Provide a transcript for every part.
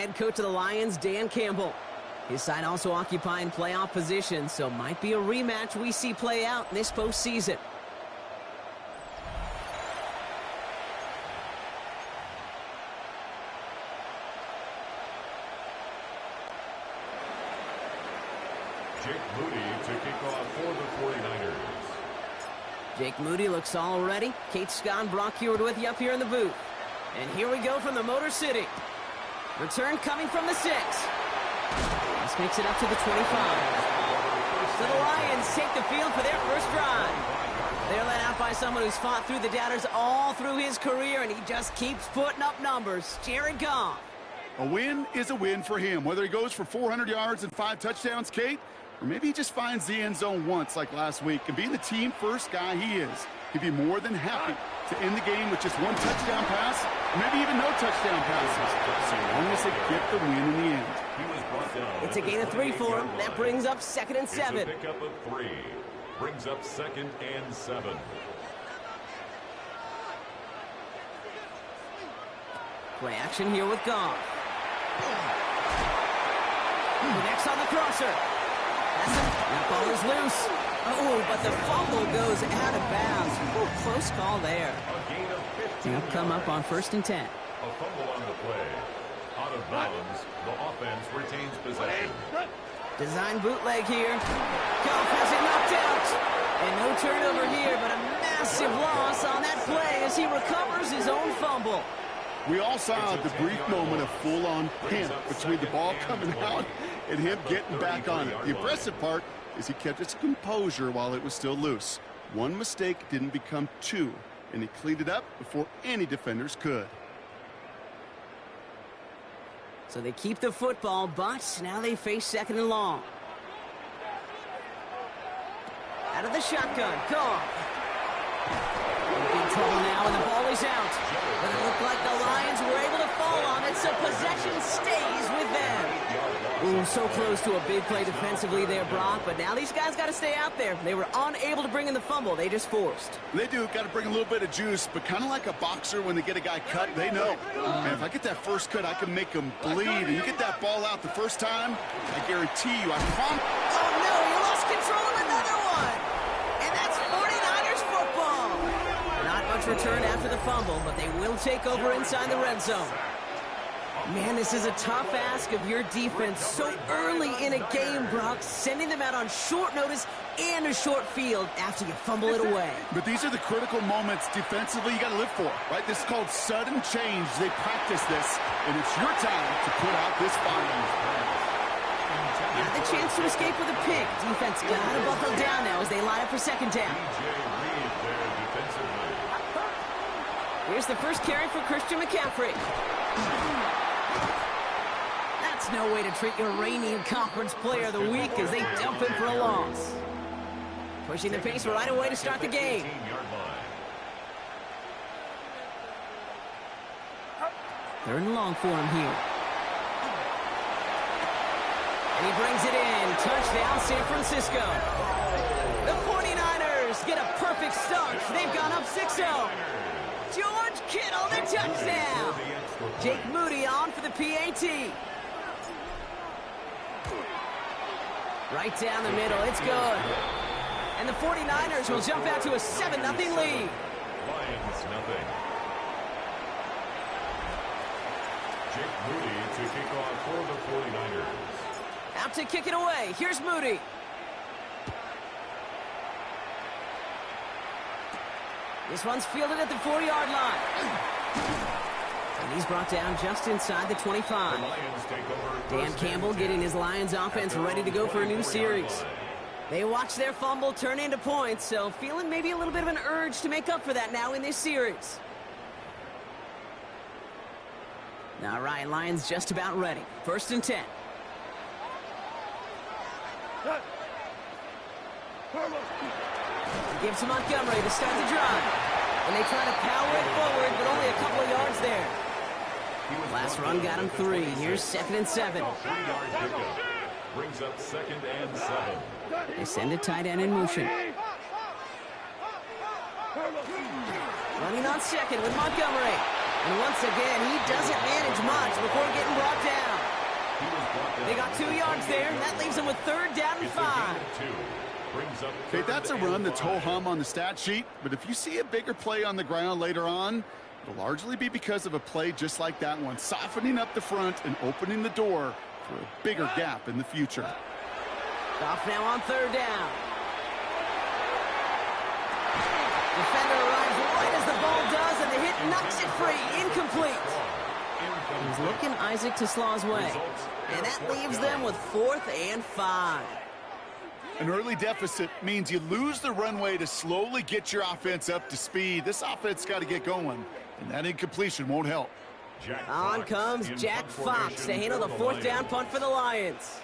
head coach of the Lions, Dan Campbell. His side also occupying playoff position, so might be a rematch we see play out this postseason. Jake Moody to kick off for the 49ers. Jake Moody looks all ready. Kate Scott and Brock Heward with you up here in the booth. And here we go from the Motor City. Return coming from the 6. This makes it up to the 25. So the Lions take the field for their first drive. They're led out by someone who's fought through the doubters all through his career, and he just keeps putting up numbers. Jared Goff. A win is a win for him, whether he goes for 400 yards and 5 touchdowns, Kate, or maybe he just finds the end zone once like last week. And being the team first guy he is, he'd be more than happy to end the game with just 1 touchdown pass, maybe even no touchdown passes, so long as they get the win in the end. It's a gain of 3 for him. That brings up 2nd and 7. It's a pickup of 3. Brings up 2nd and 7. Play action here with Goff. Next on the crosser. That ball is loose. Oh, but the fumble goes out of bounds. Ooh, close call there. A gain of 15. They'll come up on 1st and 10. A fumble on the play. Out of bounds, the offense retains possession. Design bootleg here. Goff has it knocked out. And no turnover here, but a massive loss on that play as he recovers his own fumble. We all saw the brief moment of full-on panic between the ball coming out and him getting back on it. The impressive part is he kept his composure while it was still loose. One mistake didn't become 2, and he cleaned it up before any defenders could. So they keep the football, but now they face 2nd and long. Out of the shotgun, Goff. In trouble now, and the ball is out. But it looked like the Lions were able to fall on it, so possession stays with them. Ooh, so close to a big play defensively there, Brock, but now these guys got to stay out there. They were unable to bring in the fumble. They just forced. They do. Got to bring a little bit of juice, but kind of like a boxer when they get a guy cut, they know. Man, if I get that first cut, I can make him bleed. And you get that ball out the first time, I guarantee you, I promise. Oh, no, he lost control of another one. And that's 49ers football. Not much return after the fumble, but they will take over inside the red zone. Man, this is a tough ask of your defense so early in a game, Brock, sending them out on short notice and a short field after you fumble it away. But these are the critical moments defensively you got to live for, right? This is called sudden change. They practice this, and it's your time to put out this fight. Got the chance to escape with a pick. Defense got to buckle down now as they line up for 2nd down. Here's the first carry for Christian McCaffrey. That's no way to treat your reigning conference player of the week as they dump him for a loss. Pushing the pace right away to start the game. 3rd and long for him here. And he brings it in. Touchdown, San Francisco. The 49ers get a perfect start. They've gone up 6-0. George Kittle, the touchdown. Jake Moody on for the PAT. Right down the middle, it's good. And the 49ers will jump out to a 7-0 lead. Lions nothing. Jake Moody to kick off for the 49ers. Out to kick it away. Here's Moody. This one's fielded at the 4-yard line. And he's brought down just inside the 25. Dan Campbell getting his Lions offense ready to go for a new series. They watch their fumble turn into points, so feeling maybe a little bit of an urge to make up for that now in this series. All right, Lions just about ready. 1st and 10. Gives to Montgomery to start the drive. And they try to power it forward, but only a couple of yards there. Last run got him 3. Here's 2nd and 7. Brings up 2nd and 7. They send a tight end in motion. Running on 2nd with Montgomery. And once again, he doesn't manage much before getting brought down. 2 yards there. That leaves him with 3rd down and 5. Okay, that's a run that's ho-hum on the stat sheet, but if you see a bigger play on the ground later on, it'll largely be because of a play just like that one, softening up the front and opening the door for a bigger gap in the future. Off now on 3rd down. Defender arrives right as the ball does, and the hit knocks it free. Incomplete. He's looking Isaac to Slaw's way, and that leaves them with 4th and 5. An early deficit means you lose the runway to slowly get your offense up to speed. This offense got to get going, and that incompletion won't help. On comes Jack Fox to handle the 4th down punt for the Lions.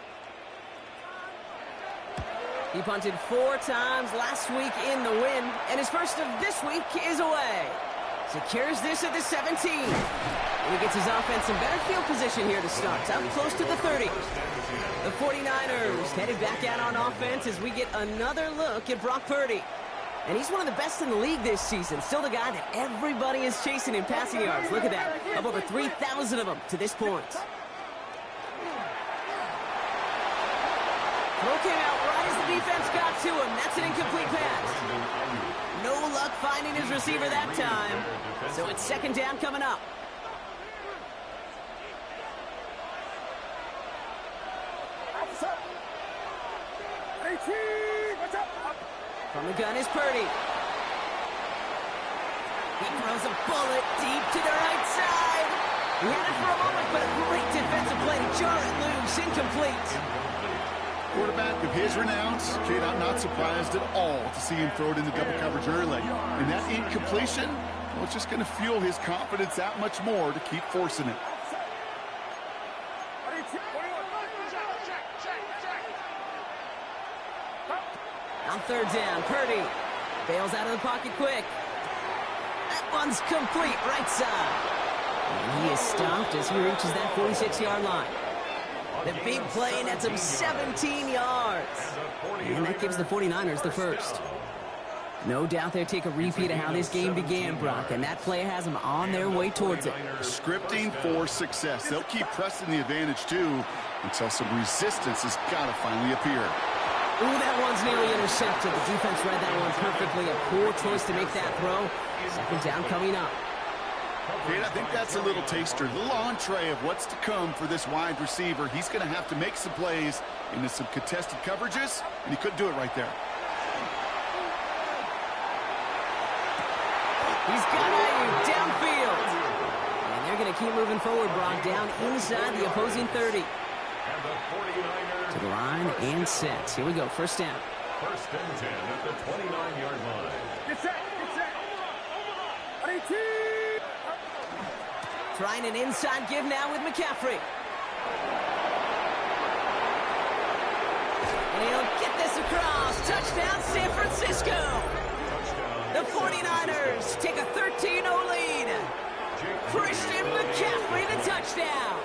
He punted 4 times last week in the win, and his first of this week is away. Secures this at the 17. And he gets his offense in better field position here to start. Up close to the 30. The 49ers headed back out on offense as we get another look at Brock Purdy. And he's one of the best in the league this season. Still the guy that everybody is chasing in passing yards. Look at that. Up over 3,000 of them to this point. Throw came out right as the defense got to him. That's an incomplete pass. No luck finding his receiver that time. So it's 2nd down coming up. From the gun is Purdy. He throws a bullet deep to the right side. He had it for a moment, but a great defensive play to jar it loose. Incomplete. Quarterback of his renounce, kid, I'm not surprised at all to see him throw it in the double coverage early. And that incompletion, well, it's just going to fuel his confidence that much more to keep forcing it. On 3rd down, Purdy bails out of the pocket quick. That one's complete, right side. And he is stopped as he reaches that 46-yard line. The big play nets him 17 yards. And that gives the 49ers the first. No doubt they'll take a repeat of how this game began, Brock, and that play has them on their way towards it. Scripting for success. They'll keep pressing the advantage, too, until some resistance has got to finally appear. Ooh, that one's nearly intercepted. The defense read that one perfectly. A poor choice to make that throw. 2nd down coming up. Kate, I think that's a little taster, a little entree of what's to come for this wide receiver. He's going to have to make some plays into some contested coverages, and he couldn't do it right there. He's got Ayuk downfield. And they're going to keep moving forward, Brock, down inside the opposing 30. To the line and set. Here we go, 1st down. 1st and 10 at the 29-yard line. Get set, get set. Trying an inside give now with McCaffrey. And he'll get this across. Touchdown, San Francisco. The 49ers take a 13-0 lead. Christian McCaffrey, the touchdown.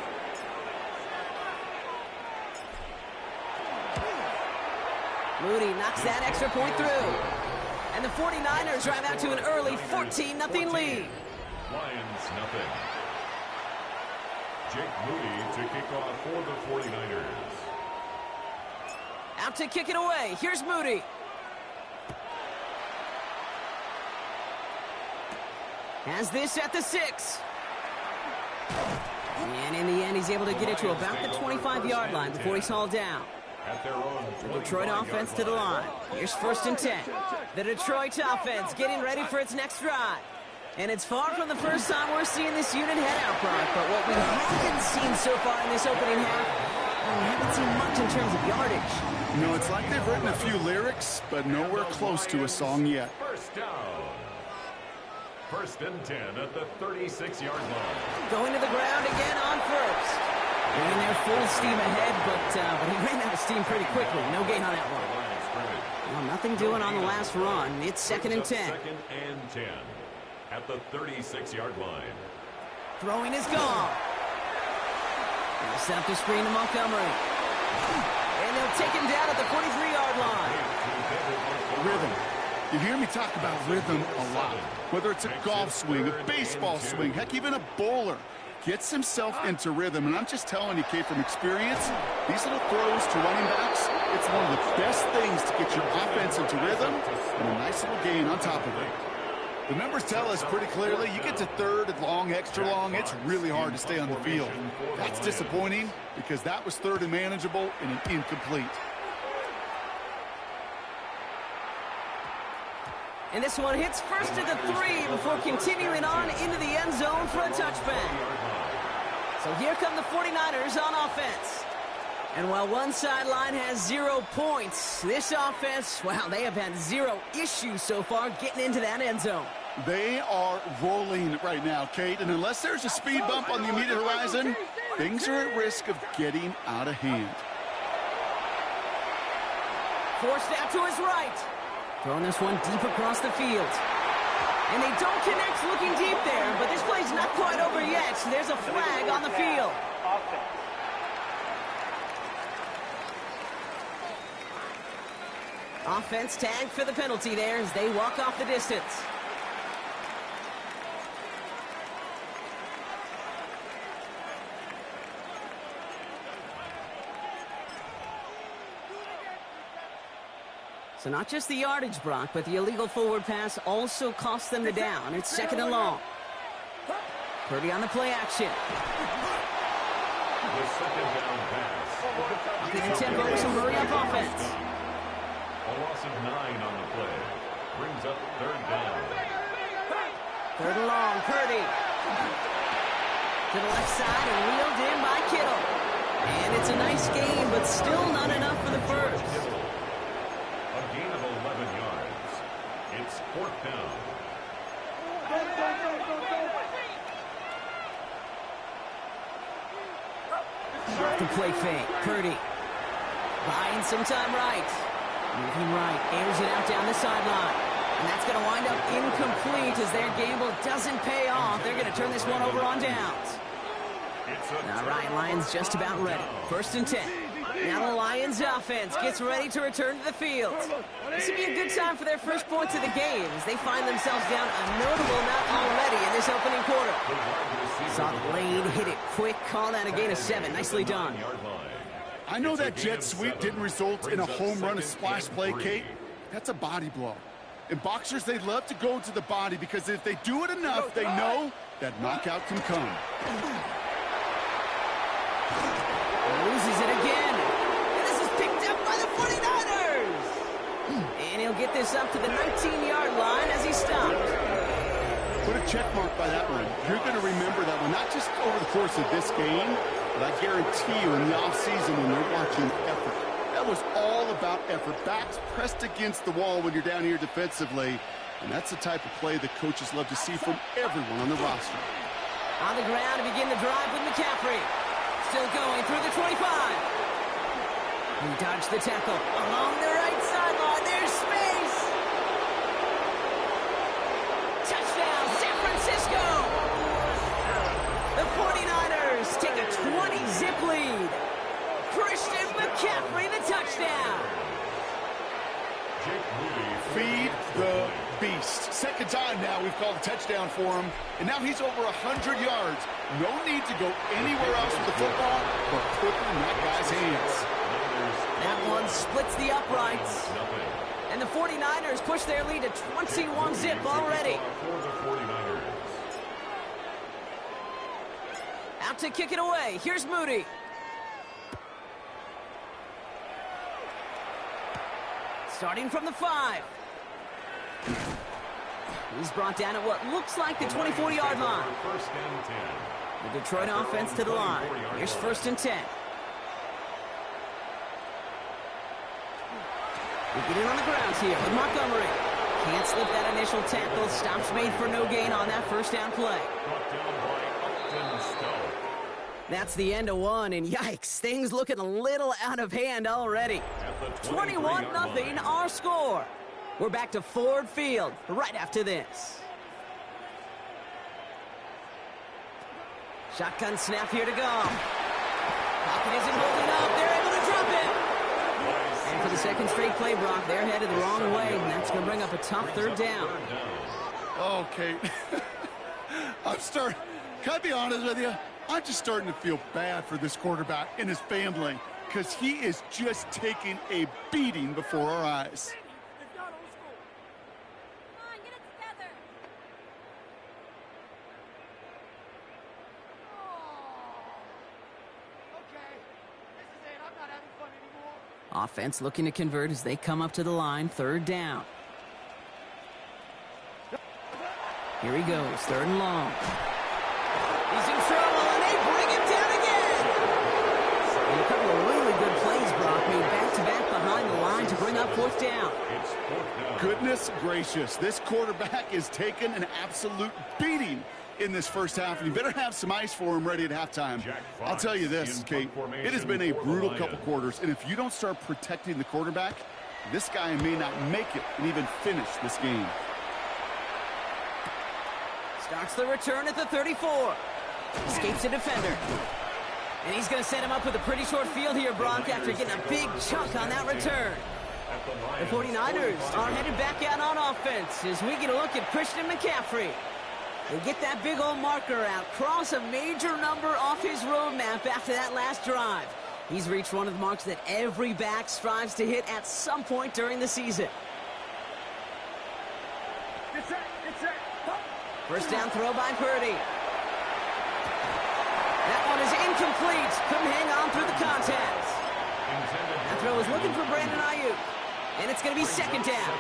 Moody knocks that extra point through. And the 49ers drive out to an early 14-0 lead. Lions nothing. Jake Moody to kick off for the 49ers. Out to kick it away. Here's Moody. Has this at the 6. And in the end, he's able to get it to about the 25-yard line before he's hauled down. The Detroit offense to the line. Here's 1st and 10. The Detroit offense getting ready for its next drive. And it's far from the first time we're seeing this unit head out, Brock. But what we haven't seen so far in this opening half, we haven't seen much in terms of yardage. You know, it's like they've written a few lyrics, but nowhere close to a song yet. 1st down. 1st and 10 at the 36-yard line. Going to the ground again on 1st. Going there full steam ahead, but he ran out of steam pretty quickly. No gain on that one. Well, nothing doing on the last run. It's 2nd and 10. 2nd and 10 at the 36-yard line. Throwing is gone. They'll set up the screen to Montgomery. And they'll take him down at the 43-yard line. Rhythm. You hear me talk about rhythm a lot. Whether it's a golf swing, a baseball swing, heck, even a bowler. gets himself into rhythm. And I'm just telling you, Kate, from experience, these little throws to running backs, it's one of the best things to get your offense into rhythm and a nice little gain on top of it. The numbers tell us pretty clearly, you get to third and long, extra long, it's really hard to stay on the field. That's disappointing because that was third and manageable and an incomplete. And this one hits first to the 3 before continuing on into the end zone for a touchback. So here come the 49ers on offense. And while one sideline has 0 points, this offense, wow, they have had 0 issues so far getting into that end zone. They are rolling right now, Kate, and unless there's a speed bump on the immediate horizon, things are at risk of getting out of hand. Forced out to his right. Throwing this one deep across the field. And they don't connect looking deep there, but this play's not quite over yet. There's a flag on the field. Offense tagged for the penalty there as they walk off the distance. So not just the yardage, Brock, but the illegal forward pass also cost them the down. It's 2nd and long. Purdy on the play action. The second down pass. Upping the tempo with some hurry-up offense. A loss of 9 on the play. Brings up 3rd down. 3rd and long, Purdy. To the left side and wheeled in by Kittle. And it's a nice gain, but still not enough for the first. A gain of 11 yards. It's 4th down. The play fake. Purdy. Buying some time right. Moving right. Airs it out down the sideline. And that's going to wind up incomplete as their gamble doesn't pay off. They're going to turn this one over on downs. All right, Lions just about ready. 1st and 10. Now the Lions offense gets ready to return to the field. This would be a good time for their first points of the game as they find themselves down a notable amount already in this opening quarter. Saw the lane, hit it quick, call that a gain of 7. Nicely done. I know that jet sweep didn't result in a home run, a splash play, Kate. That's a body blow. In boxers, they love to go to the body because if they do it enough, they know that knockout can come. Loses it again. And this is picked up by the 49ers. And he'll get this up to the 19-yard line as he stopped. Put a check mark by that one. You're going to remember that one, not just over the course of this game, but I guarantee you in the offseason when they're watching effort. That was all about effort. Backs pressed against the wall when you're down here defensively. And that's the type of play that coaches love to see from everyone on the roster. On the ground to begin the drive with McCaffrey. Still going through the 25. He dodged the tackle. Along the right sideline, there's space. Touchdown, San Francisco. The 49ers take a 20-zip lead. Christian McCaffrey, the touchdown. Feed the beast. 2nd time now we've called a touchdown for him. And now he's over 100 yards. No need to go anywhere else with the football, but put it in that guy's hands. That one splits the uprights. And the 49ers push their lead to 21-zip already. Out to kick it away. Here's Moody. Starting from the 5. He's brought down at what looks like the 24-yard line. The Detroit offense to the line. Here's 1st and 10. We get in on the ground here with Montgomery. Can't slip that initial tackle. Stops made for no gain on that 1st down play. That's the end of one, and yikes, things looking a little out of hand already. 21-0 our score. We're back to Ford Field right after this. Shotgun snap here to go. Pocket isn't holding up. They're able to drop it. And for the 2nd straight play, Brock, they're headed the wrong way, and that's going to bring up a tough 3rd down. Okay. Can I be honest with you? I'm just starting to feel bad for this quarterback and his family because he is just taking a beating before our eyes. Offense looking to convert as they come up to the line, 3rd down. Here he goes, 3rd and long. He's in trouble, and they bring him down again. And a couple of really good plays, Brock, made back-to-back behind the line to bring up 4th down. Goodness gracious, this quarterback is taking an absolute beating in this first half, and you better have some ice for him ready at halftime. I'll tell you this, Kate, it has been a brutal couple quarters, and if you don't start protecting the quarterback, this guy may not make it and even finish this game. Starts the return at the 34. Escapes a defender. And he's going to set him up with a pretty short field here, Brock, after getting a big chunk on that return. The 49ers are headed back out on offense as we get a look at Christian McCaffrey. They get that big old marker out, cross a major number off his roadmap after that last drive. He's reached one of the marks that every back strives to hit at some point during the season. First down throw by Purdy. That one is incomplete. Couldn't hang on through the contact. That throw is looking for Brandon Ayuk. And it's going to be 2nd down.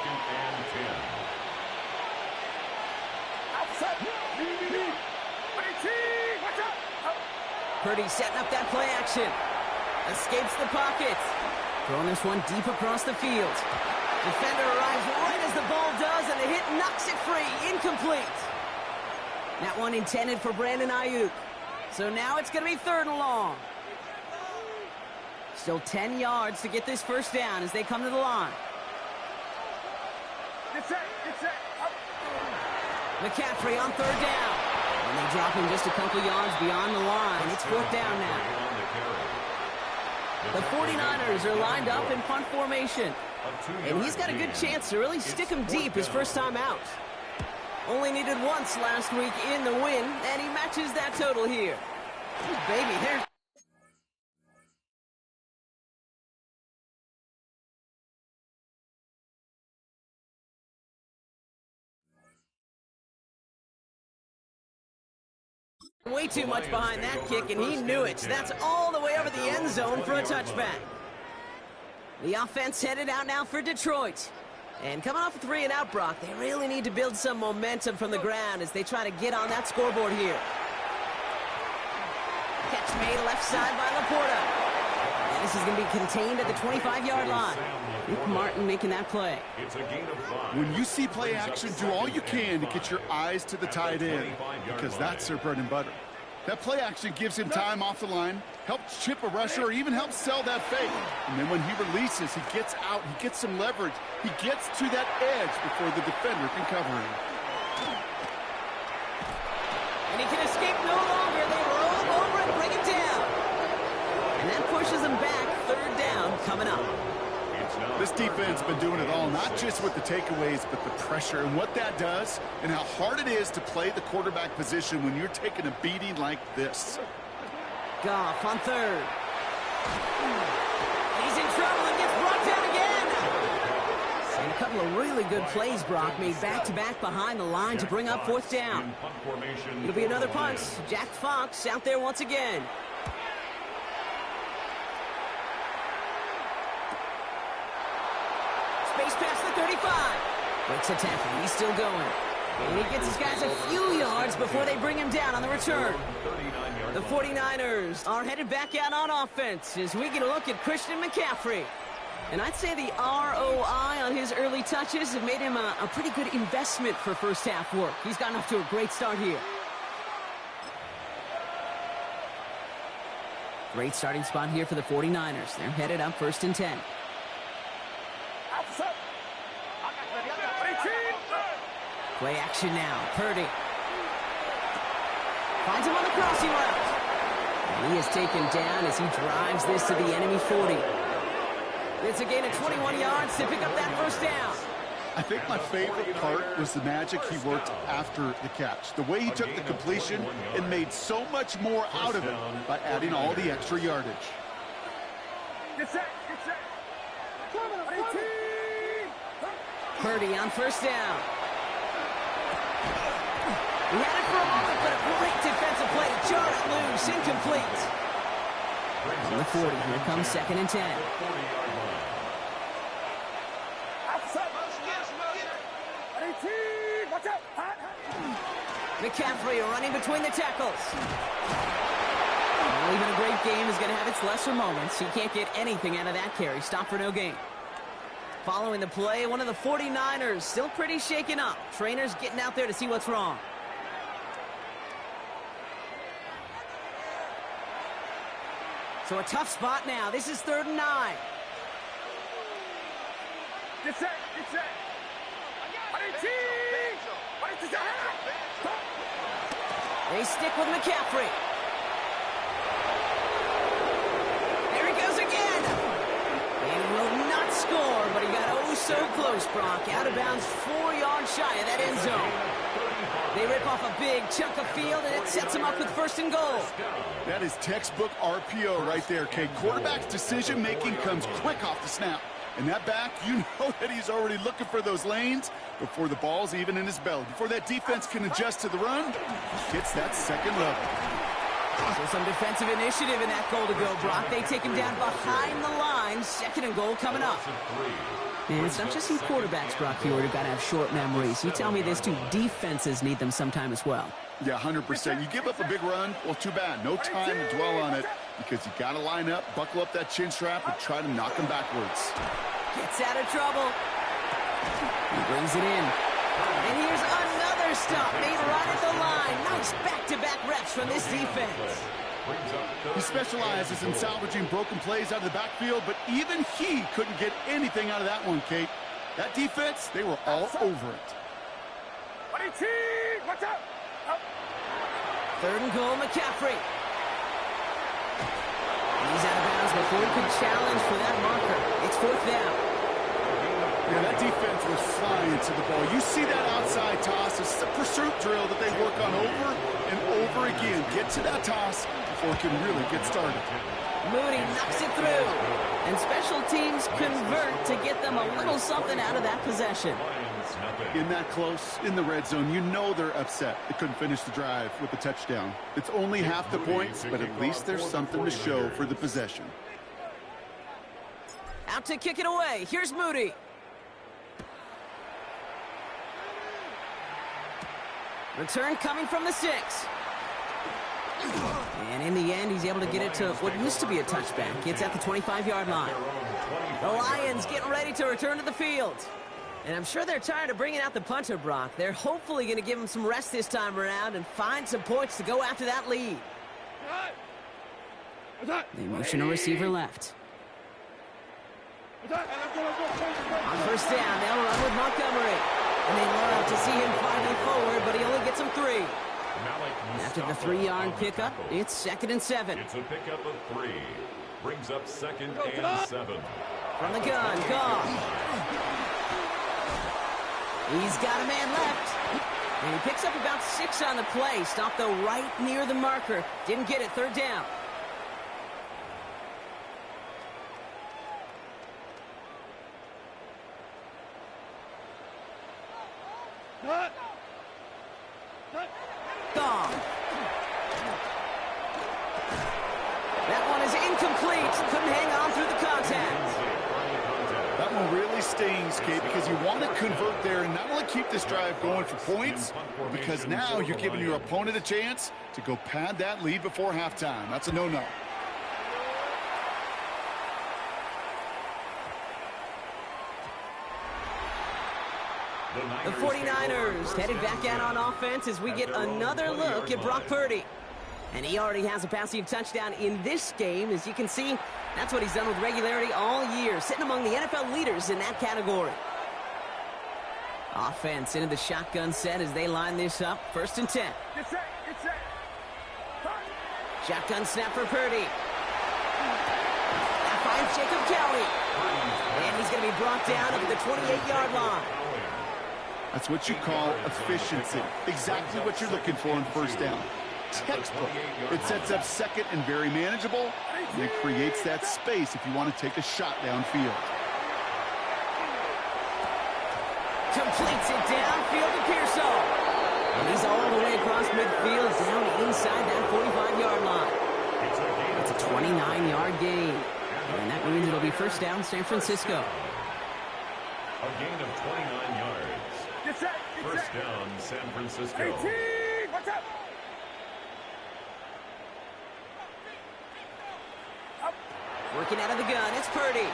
Purdy setting up that play action. Escapes the pocket. Throwing this one deep across the field. Defender arrives right as the ball does, and the hit knocks it free. Incomplete. That one intended for Brandon Ayuk. So now it's going to be 3rd and long. Still 10 yards to get this first down as they come to the line. McCaffrey on 3rd down. And they drop him just a couple yards beyond the line. It's 4th down now. The 49ers are lined up in punt formation. And he's got a good chance to really stick him deep his first time out. Only needed once last week in the win, and he matches that total here. Ooh, baby, there's... way too much behind that kick, and he knew it. That's all the way over the end zone for a touchback. The offense headed out now for Detroit. And coming off a 3-and-out, Brock, they really need to build some momentum from the ground as they try to get on that scoreboard here. Catch made left side by Laporta. And this is going to be contained at the 25-yard line. Luke Martin making that play. When you see play action, do all you can to get your eyes to the tight end, because that's their bread and butter. That play action gives him time off the line, helps chip a rusher, or even helps sell that fake. And then when he releases, he gets out, he gets some leverage. He gets to that edge before the defender can cover him. And he can escape no longer. They roll him over and bring him down. And that pushes him back. 3rd down coming up. This defense has been doing it all, not just with the takeaways, but the pressure and what that does and how hard it is to play the quarterback position when you're taking a beating like this. Goff on 3rd. He's in trouble and gets brought down again. And a couple of really good plays, Brock, made back-to-back behind the line to bring up 4th down. It'll be another punt. Jack Fox out there once again. Space past the 35. Breaks a tackle. He's still going. And he gets his guys a few yards before they bring him down on the return. The 49ers are headed back out on offense as we get a look at Christian McCaffrey. And I'd say the ROI on his early touches have made him a pretty good investment for first half work. He's gotten off to a great start here. Great starting spot here for the 49ers. They're headed up 1st and 10. Play action now. Purdy finds him on the crossing route. And he is taken down as he drives this to the enemy 40. It's a gain of 21 yards to pick up that first down. I think my favorite part was the magic he worked after the catch. The way he took the completion and made so much more out of it by adding all the extra yardage. Get set, get set. Purdy on first down. He had it for a moment, but a great defensive play to jar it loose. Incomplete. On the 40, here comes 2nd and 10. McCaffrey running between the tackles. Well, even a great game is going to have its lesser moments. He can't get anything out of that carry. Stop for no gain. Following the play, one of the 49ers still pretty shaken up. Trainers getting out there to see what's wrong. So a tough spot now. This is 3rd and 9. Get set, get set. They stick with McCaffrey. There he goes again. And will not score, but he got oh so close, Brock. Out of bounds 4 yards shy of that end zone. They rip off a big chunk of field, and it sets him up with 1st and goal. That is textbook RPO right there, Kate. Quarterback's decision-making comes quick off the snap. And that back, you know that he's already looking for those lanes before the ball's even in his belly. Before that defense can adjust to the run, hits that second level. So some defensive initiative in that goal to go, Brock. They take him down behind the line. 2nd and goal coming up. And it's not just you quarterbacks, Brock, who got to have short memories. You tell me this too, defenses need them sometime as well. Yeah, 100%. You give up a big run, well, too bad. No time to dwell on it because you got to line up, buckle up that chin strap, and try to knock him backwards. Gets out of trouble. He brings it in. And here's another stop made right at the line. Nice back-to-back reps from this defense. He specializes in salvaging broken plays out of the backfield, but even he couldn't get anything out of that one, Kate. That defense, they were all over it. Watch out! 3rd and goal, McCaffrey. He's out of bounds before he could challenge for that marker. It's 4th down. Yeah, that defense was flying to the ball. You see that outside toss. It's a pursuit drill that they work on over and over again. Get to that toss before it can really get started. Moody knocks it through. And special teams convert to get them a little something out of that possession. In that close, in the red zone, you know they're upset. They couldn't finish the drive with the touchdown. It's only half the points, but at least there's something to show for the possession. Out to kick it away. Here's Moody. Return coming from the 6. And in the end, he's able to get it to what used to be a touchback. It's at the 25-yard line. The Lions getting ready to return to the field. And I'm sure they're tired of bringing out the punter, Brock. They're hopefully going to give him some rest this time around and find some points to go after that lead. They motion a receiver left. On first down, they'll run with Montgomery. And they love to see him finally forward, but he only gets him 3. After the 3-yard pickup, it's 2nd and 7. It's a pickup of 3. Brings up 2nd and 7. From the gun, Goff. He's got a man left. And he picks up about 6 on the play. Stopped, though, right near the marker. Didn't get it. 3rd down. Goff. That one is incomplete. Couldn't hang on through the contact. That one really stings, Kate, because you want to convert there and not only keep this drive going for points, because now you're giving your opponent a chance to go pad that lead before halftime. That's a no-no. The 49ers headed back out on offense as we get another look at Brock Purdy. And he already has a passing touchdown in this game. As you can see, that's what he's done with regularity all year, sitting among the NFL leaders in that category. Offense into the shotgun set as they line this up. 1st and 10. Get set, get set. Shotgun snap for Purdy. That finds Jacob Kelly. And he's going to be brought down at the 28-yard line. That's what you call efficiency. Exactly what you're looking for in first down. Textbook. It sets up second and very manageable, and it creates that space if you want to take a shot downfield. Completes it downfield to Pearsall. And he's all the way across midfield, down inside that 45-yard line. It's a 29-yard gain. And that means it'll be first down San Francisco. A gain of 29 yards. First down San Francisco. 18! What's up? Working out of the gun, it's Purdy.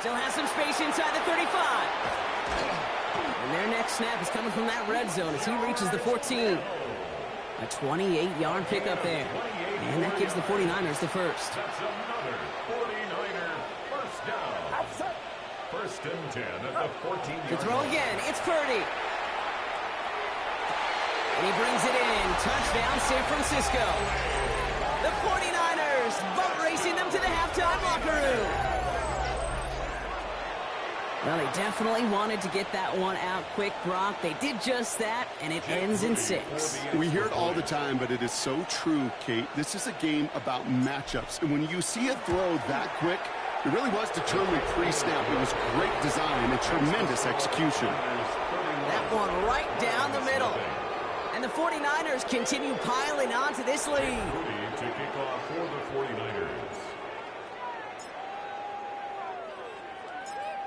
Still has some space inside the 35. And their next snap is coming from that red zone as he reaches the 14. A 28-yard pickup there. And that gives the 49ers the first. That's another 49er first down. First and 10 at the 14-yard To throw again, it's Purdy. And he brings it in. Touchdown, San Francisco. The 49ers boat racing them to the halftime locker room. Well, they definitely wanted to get that one out quick, Brock. They did just that, and it ends in 6. We hear it all the time, but it is so true, Kate. This is a game about matchups. And when you see a throw that quick, it really was determined pre-snap. It was great design and tremendous execution. That one right down the middle. And the 49ers continue piling on to this lead. To kick off for the 49ers.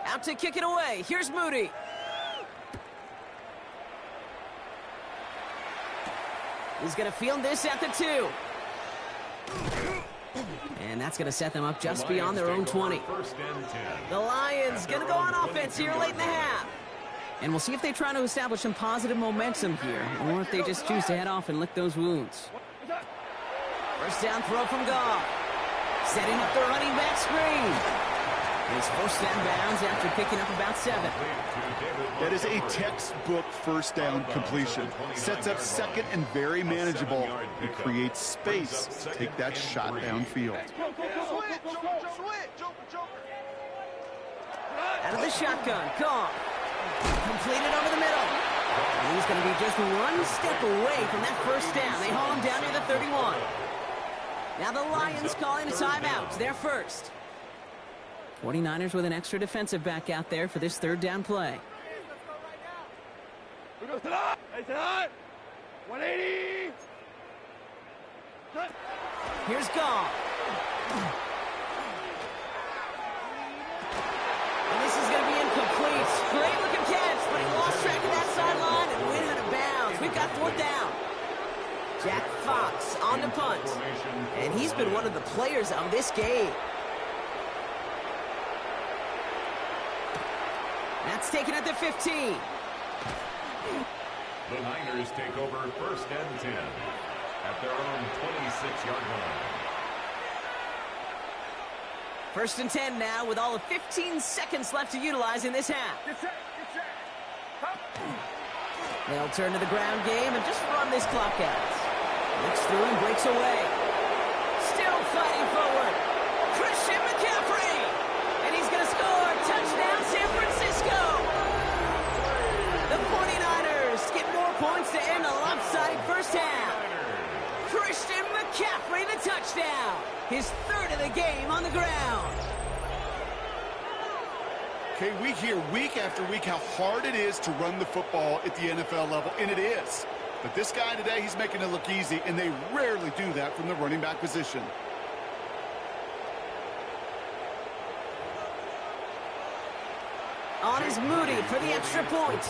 Out to kick it away. Here's Moody. He's going to field this at the 2. And that's going to set them up just beyond their own 20. The Lions going to go on offense here late in the half. And we'll see if they try to establish some positive momentum here, or if they just choose to head off and lick those wounds. First down throw from Goff. Setting up the running back screen. He's forced down bounds after picking up about 7. That is a textbook first down completion. Sets up second and very manageable. It creates space to take that shot downfield. Out of the shotgun, Goff. Completed over the middle. And he's going to be just one step away from that first down. They haul him down near the 31. Now the Lions calling a timeout. They're first. 49ers with an extra defensive back out there for this third down play. 180! Here's Goff. And this is going to be incomplete. Great looking catch, but he lost track of that sideline and went out of bounds. We've got fourth down. Jack Fox on the punt. And he's been one of the players of this game. That's taken at the 15. The Niners take over first and 10 at their own 26-yard line. First and 10 now with all of 15 seconds left to utilize in this half. They'll turn to the ground game and just run this clock out. Looks through and breaks away. Still fighting forward. Christian McCaffrey. And he's going to score. Touchdown, San Francisco. The 49ers get more points to end a lopsided first half. Christian McCaffrey, the touchdown. His third of the game on the ground. Okay, we hear week after week how hard it is to run the football at the NFL level, and it is. But this guy today, he's making it look easy, and they rarely do that from the running back position. On is Moody for the extra point.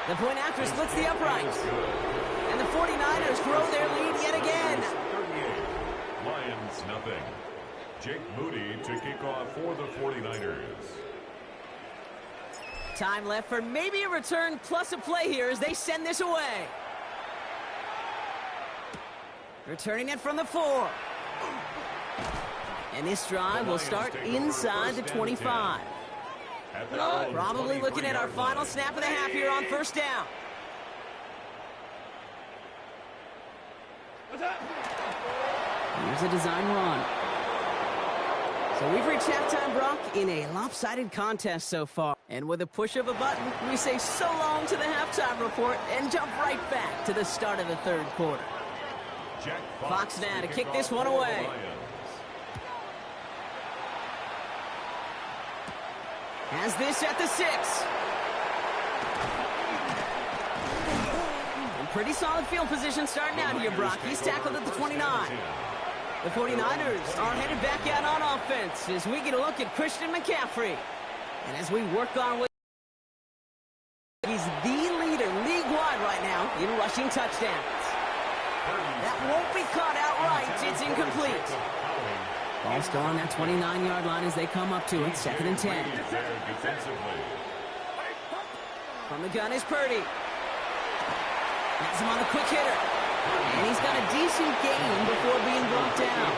The point after splits the uprights. And the 49ers grow their lead yet again. 38, Lions nothing. Jake Moody to kick off for the 49ers. Time left for maybe a return plus a play here as they send this away. Returning it from the 4. And this drive will start inside the 25. Probably looking at our final snap of the half here on first down. Here's a design run. So we've reached halftime, Brock, in a lopsided contest so far. And with a push of a button, we say so long to the halftime report and jump right back to the start of the third quarter. Jack Fox now to kick this one away. Has this at the 6. And pretty solid field position starting out here, Brock. He's tackled at the 29. The 49ers are headed back out on offense as we get a look at Christian McCaffrey. And as we work our way, he's the leader league-wide right now in rushing touchdowns. That won't be caught outright. It's incomplete. Ball's still on that 29-yard line as they come up to it. 2nd and 10. From the gun is Purdy. Has him on the quick hitter. And he's got a decent gain before being brought down.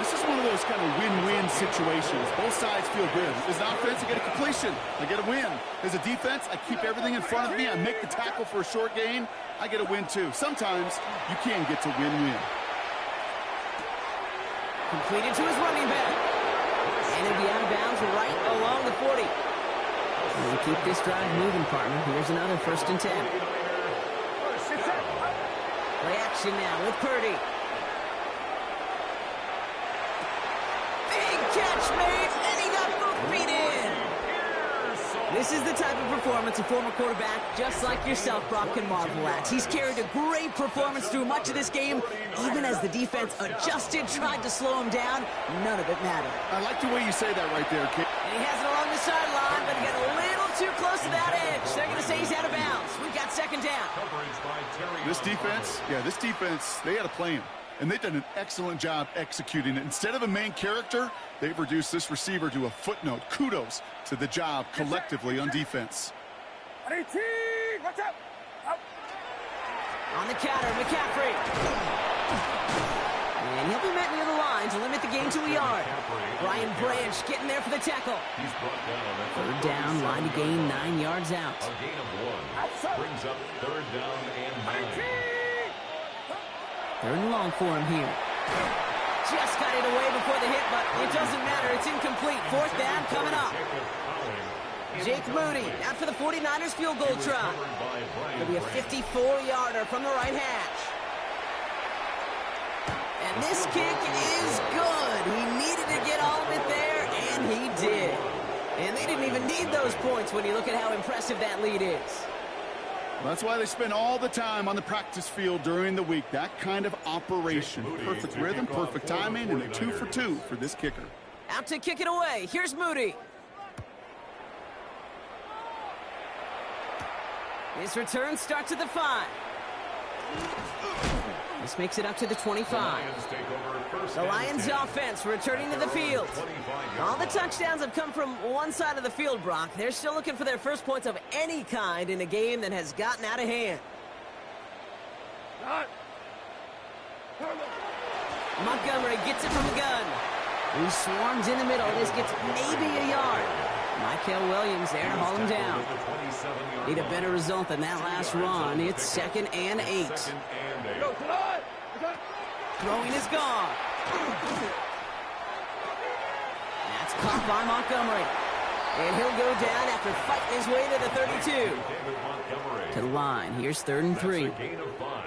This is one of those kind of win-win situations. Both sides feel good. As an offense, I get a completion. I get a win. As a defense, I keep everything in front of me. I make the tackle for a short gain. I get a win, too. Sometimes you can get to win-win. Completed to his running back. And he'll be out of bounds right along the 40. And keep this drive moving, partner. Here's another 1st and 10. Play action now with Purdy. Big catch made, and he got both feet in. This is the type of performance a former quarterback, just like yourself, Brock, can marvel at. He's carried a great performance through much of this game, even as the defense adjusted, tried to slow him down. None of it mattered. I like the way you say that right there, kid. And he has it along the sideline, but he got a little too close to that edge. They're going to say he's out of bounds. We've got 2nd down. This defense, they had a plan. And they've done an excellent job executing it. Instead of a main character, they've reduced this receiver to a footnote. Kudos to the job collectively on defense. What's up? On the counter, McCaffrey. And he'll be met near the line to limit the gain to a yard. Brian Branch getting there for the tackle. 3rd down, line to gain 9 yards out. A gain of 1 brings up 3rd down and 9. 3rd and long for him here. Just got it away before the hit, but it doesn't matter. It's incomplete. 4th down coming up. Jake Moody out for the 49ers field goal try. It'll be a 54-yarder from the right hash. And this kick is good. He needed to get all of it there, and he did. And they didn't even need those points when you look at how impressive that lead is. Well, that's why they spend all the time on the practice field during the week. That kind of operation. Perfect rhythm, perfect timing, and a 2 for 2 for this kicker. Out to kick it away. Here's Moody. His return starts at the 5. This makes it up to the 25. The Lions offense returning to the field. All the touchdowns have come from one side of the field, Brock. They're still looking for their first points of any kind in a game that has gotten out of hand. Montgomery gets it from the gun. He swarms in the middle. This gets maybe a yard. Michael Williams there to haul him down. Need a better result than that last run. It's 2nd and 8. Throwing is gone. That's caught by Montgomery. And he'll go down after fighting his way to the 32. To the line. Here's 3rd and 3. That's a gain of 5.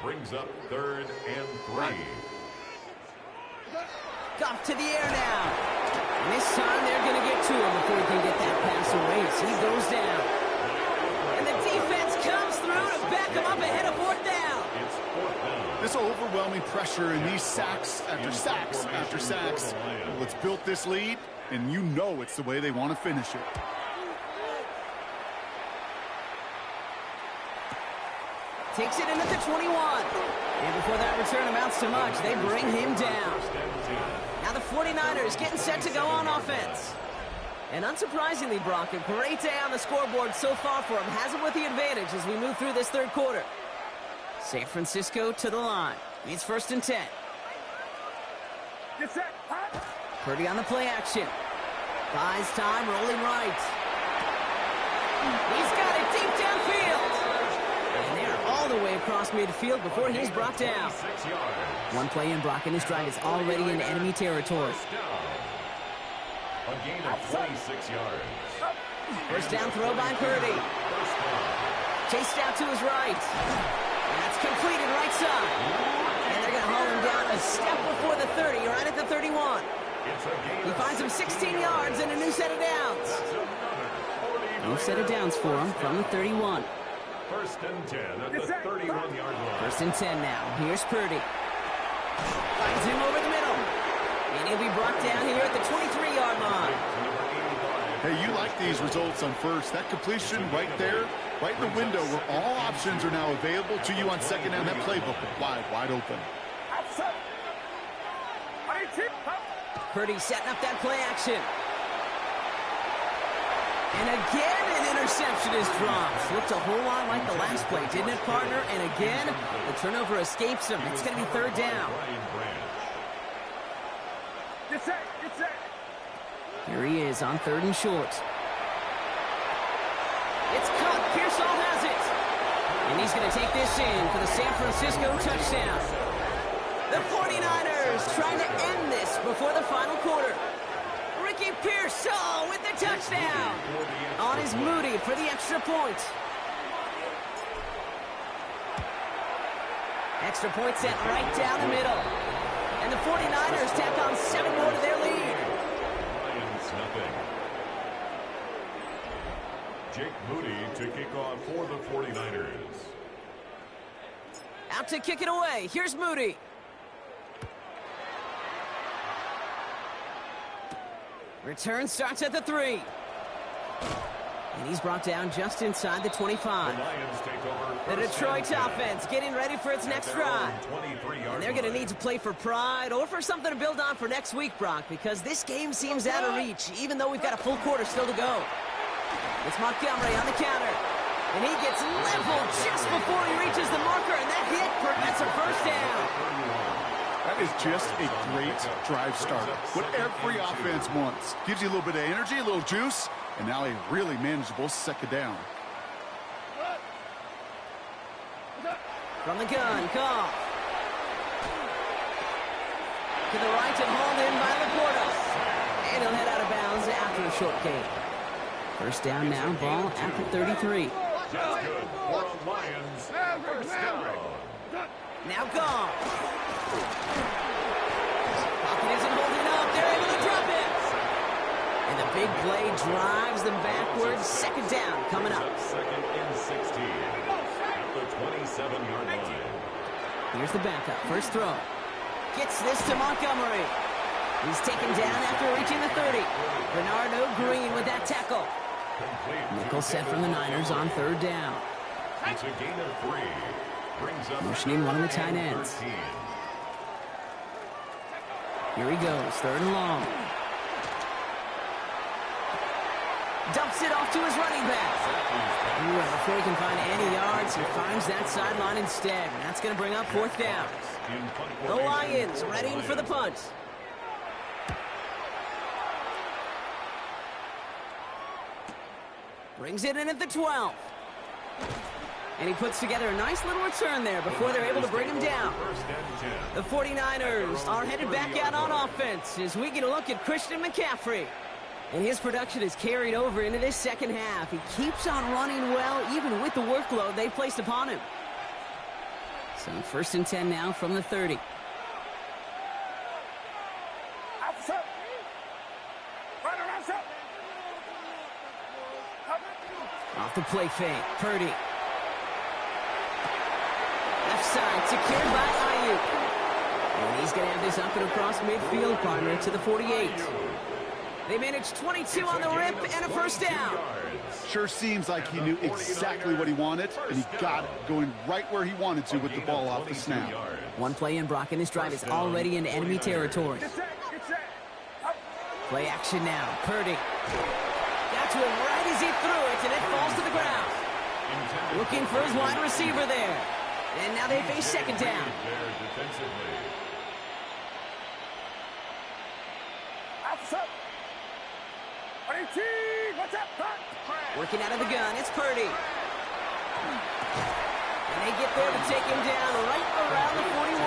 Brings up 3rd and 3. Goff to the air now. And this time they're going to get to him before he can get that pass away. So he goes down. And the defense comes through to back him up ahead of 4th down. It's 4th down. This overwhelming pressure and these sacks after sacks after sacks. Well, it's built this lead, and you know it's the way they want to finish it. Takes it in at the 21. And before that return amounts to much, they bring him down. Now the 49ers getting set to go on offense. And unsurprisingly, Brock, a great day on the scoreboard so far for him. Has him with the advantage as we move through this 3rd quarter. San Francisco to the line. It's 1st and 10. Get set. Purdy on the play action. Buys time, rolling right. He's got it deep downfield. And they're all the way across midfield before he's brought down. 6 yards. One play in, Brock, and this drive is already in enemy territory. First down. A gain of 26 yards. First down throw by Purdy. First down. Chased out to his right. That's completed right side. And they're going to haul him down a step before the 30, right at the 31. It's a gain He of finds him 16 yards and a new set of downs. That's another 40 New set of downs for him from the 31. First and 10 at the 31-yard line. First and 10 now. Here's Purdy. Finds him over the middle. And he'll be brought down here at the 23-yard line. Number 85. Hey, you like these results on first. That completion right there, right in the window where all options are now available to you on second down. That playbook wide open. Outside. 18. Purdy setting up that play action. And again, an interception is dropped. Looked a whole lot like the last play, didn't it, partner? And again, the turnover escapes him. It's going to be third down. Get set. Get set. Here he is on third and short. It's caught. Pearsall has it. And he's going to take this in for the San Francisco touchdown. The 49ers trying to end this before the final quarter. Ricky Pearsall with the touchdown. On his Moody for the extra point. Extra point set right down the middle. And the 49ers tack on 7 more to their lead. Lions nothing. Jake Moody to kick off for the 49ers. Out to kick it away. Here's Moody. Return starts at the 3. And he's brought down just inside the 25. The Lions take over. The Detroit offense getting ready for its next drive. And they're going to need to play for pride or for something to build on for next week, Brock, because this game seems out of reach, even though we've got a full quarter still to go. It's Montgomery on the counter. And he gets leveled just before he reaches the marker, and that hit prevents a first down. That is just a great drive starter. What every offense wants. Gives you a little bit of energy, a little juice, and now a really manageable second down. From the gun, Goff. To the right and hauled in by Laporta. And he'll head out of bounds after a short gain. First down now, ball at the 33. That's good for the Lions. First down. Now Goff. Pocket isn't holding up. They're able to drop it. And the big play drives them backwards. Second down coming up. Second and 16. At the 27-yard line. Here's the backup. First throw. Gets this to Montgomery. He's taken down after reaching the 30. Bernardo Green with that tackle. Nickel set from the Niners on third down. It's a gain of 3. Brings up Motioning one of the tight ends. Here he goes, third and long. Dumps it off to his running back. Ooh, and before he can find any yards, he finds that sideline instead. And that's going to bring up fourth down. The Lions ready for the punt. Brings it in at the 12. And he puts together a nice little return there before they're able to bring him down. The 49ers are headed back out on offense as we get a look at Christian McCaffrey. And his production is carried over into this second half. He keeps on running well, even with the workload they've placed upon him. So first and 10 now from the 30. Outside. Runner outside. Off the play fake, Purdy. Left side, secured by Ayuk. And he's going to have this up and across midfield, partner, to the 48. They managed 22 on the rip and a first down. Sure seems like he knew exactly what he wanted, and he got it, going right where he wanted to with the ball off the snap. One play in, Brock, and this drive is already in enemy territory. Get set. Get set. Up. Play action now, Purdy. Got to him right as he threw it, and it falls to the ground. Looking for his wide receiver there. And now they face second down. Outside. 18. What's up? Working out of the gun, it's Purdy. And they get enough there to take him down right around the 41.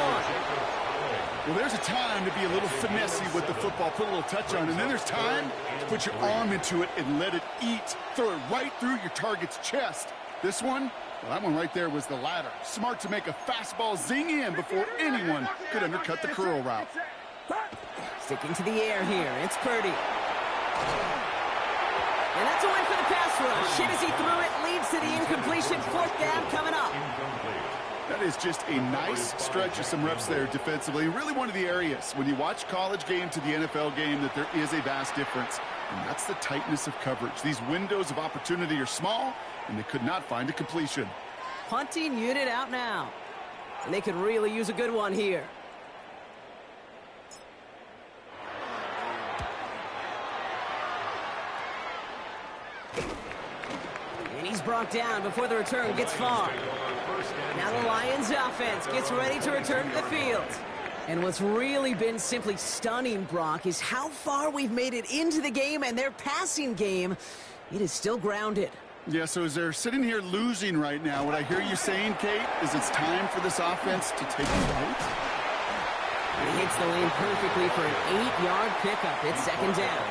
Well, there's a time to be a little finessey with the football, put a little touch on, and then there's time to put your arm into it and let it eat. Throw it right through your target's chest. This one, well, that one right there was the latter. Smart to make a fastball zing in before anyone could undercut the curl route. Sticking to the air here, it's Purdy. And that's a win for the pass rush. Hit as he threw it, leads to the incompletion. Fourth down coming up. That is just a nice stretch of some reps there defensively. Really one of the areas when you watch college game to the NFL game that there is a vast difference. And that's the tightness of coverage. These windows of opportunity are small, and they could not find a completion. Punting unit out now. And they could really use a good one here. And he's brought down before the return gets far. Now the Lions offense gets ready to return to the field. And what's really been simply stunning, Brock, is how far we've made it into the game, and their passing game, it is still grounded. Yeah, so as they're sitting here losing right now, what I hear you saying, Kate, is it's time for this offense to take a vote? He hits the lane perfectly for an 8-yard pickup. It's second down.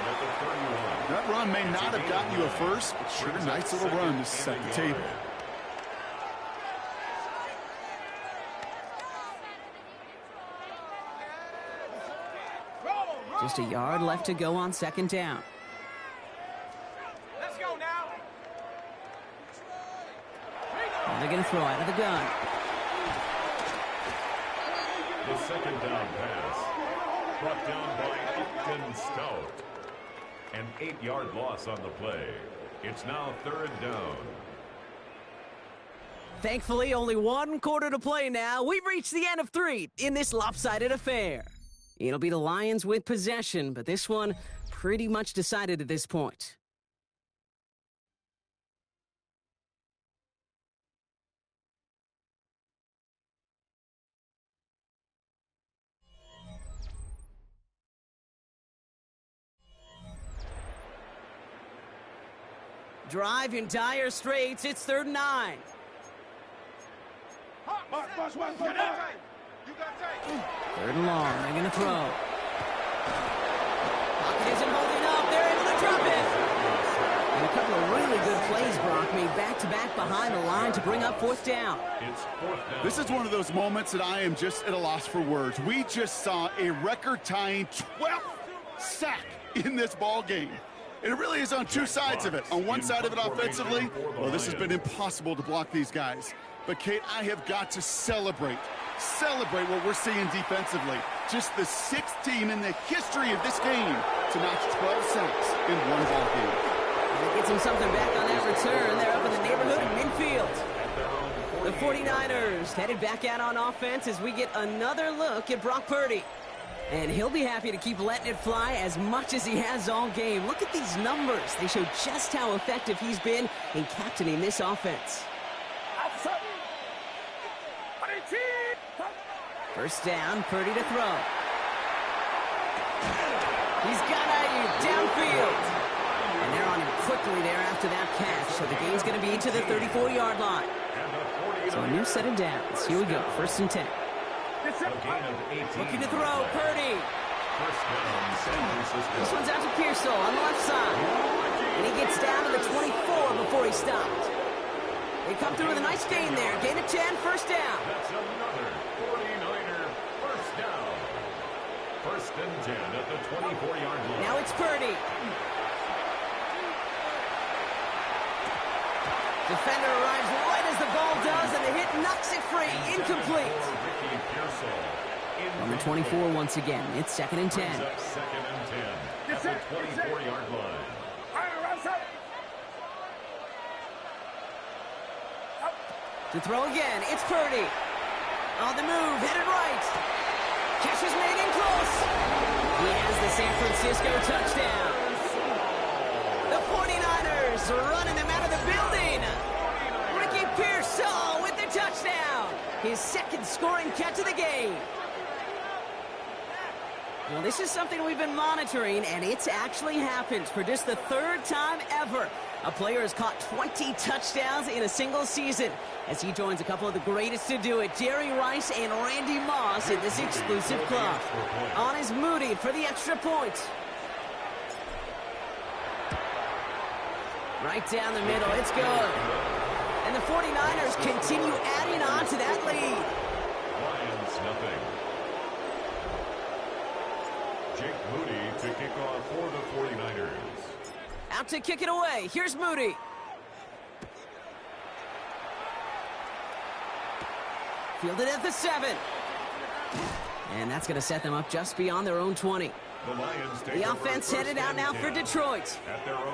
That run may not have gotten you a first, but sure, a nice little run to set the table. Just a yard left to go on second down. Let's go now. And they're going to throw out of the gun. The second down pass brought down by Upton Stout. An 8-yard loss on the play. It's now third down. Thankfully, only one quarter to play now. We've reached the end of 3 in this lopsided affair. It'll be the Lions with possession, but this one pretty much decided at this point. Drive in dire straits. It's 3rd and 9. Third and long. They're going to throw. Pocket isn't holding up. They're able to drop it. And a couple of really good plays, Brock, made back-to-back behind the line to bring up 4th down. It's 4th down. This is one of those moments that I am just at a loss for words. We just saw a record-tying 12th sack in this ball game. And it really is on two sides of it. On one side of it offensively, well, this has been impossible to block these guys. But, Kate, I have got to celebrate what we're seeing defensively. Just the 6th team in the history of this game to notch 12 sacks in one ball game. And it gets him something back on that return. They're up in the neighborhood of midfield. The 49ers headed back out on offense as we get another look at Brock Purdy. And he'll be happy to keep letting it fly as much as he has all game. Look at these numbers. They show just how effective he's been in captaining this offense. First down, Purdy to throw. He's got Ayuk downfield. And they're on him quickly there after that catch. So the game's going to be to the 34-yard line. So a new set of downs. Here we go, 1st and 10. Looking to throw, Purdy. This one's out to Pearsall on the left side. And he gets down to the 24 before he stopped. They come through with a nice gain there. Gain of 10, 1st down. That's another 49er first down. 1st and 10 at the 24-yard line. Now it's Purdy. Defender arrives right as the ball does, and the hit knocks it free. Incomplete. On the 24 once again. It's 2nd and 10. 2nd and 10 at the 24-yard line. To throw again, it's Purdy. On the move, headed right. Catch is made in close. He has the San Francisco touchdown. The 49ers running them out of the building. Ricky Pearsall with the touchdown. His 2nd scoring catch of the game. Well, this is something we've been monitoring, and it's actually happened for just the 3rd time ever. A player has caught 20 touchdowns in a single season as he joins a couple of the greatest to do it, Jerry Rice and Randy Moss, in this exclusive club. On is Moody for the extra point. Right down the middle, it's good. And the 49ers continue adding on to that lead. Lions nothing. Jake Moody to kick off for the 49ers. Out to kick it away. Here's Moody. Fielded at the 7. And that's going to set them up just beyond their own 20. The offense headed out now for Detroit.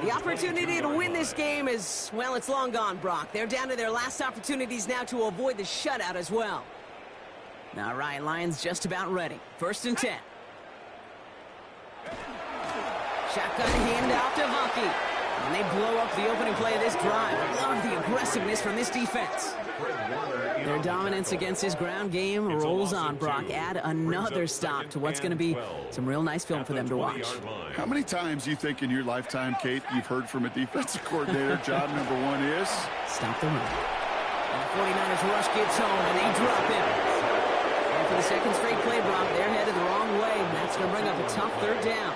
The opportunity to win this game is, well, it's long gone, Brock. They're down to their last opportunities now to avoid the shutout as well. All right, Lions just about ready. 1st and 10. Shotgun handoff to Vucky. And they blow up the opening play of this drive. I love the aggressiveness from this defense. Their dominance against his ground game rolls on, Brock. Add another stop to what's going to be some real nice film for them to watch. How many times do you think in your lifetime, Kate, you've heard from a defensive coordinator, job number 1 is? Stop the run. And the 49ers rush gets home, and they drop him. And for the second straight play, Brock, they're headed the wrong way. And that's going to bring up a tough 3rd down.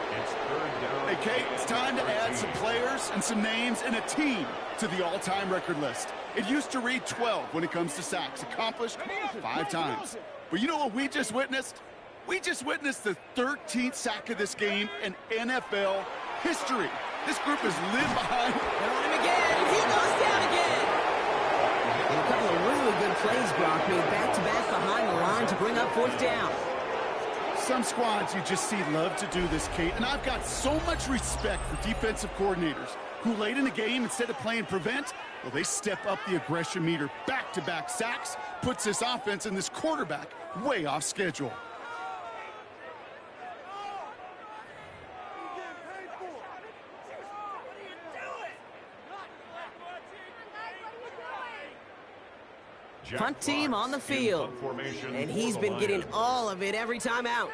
Hey, Kate, it's time to add some players and some names and a team to the all-time record list. It used to read 12 when it comes to sacks, accomplished 5 times. But you know what we just witnessed? We just witnessed the 13th sack of this game in NFL history. This group has lived behind. They're on him again. He goes down again. And a couple of really good plays, Brock, made back-to-back behind the line to bring up 4th down. Some squads you just see love to do this, Kate, and I've got so much respect for defensive coordinators who late in the game, instead of playing prevent, well, they step up the aggression meter. Back-to-back sacks puts this offense and this quarterback way off schedule. Punt team on the field, and he's been getting all of it every time out.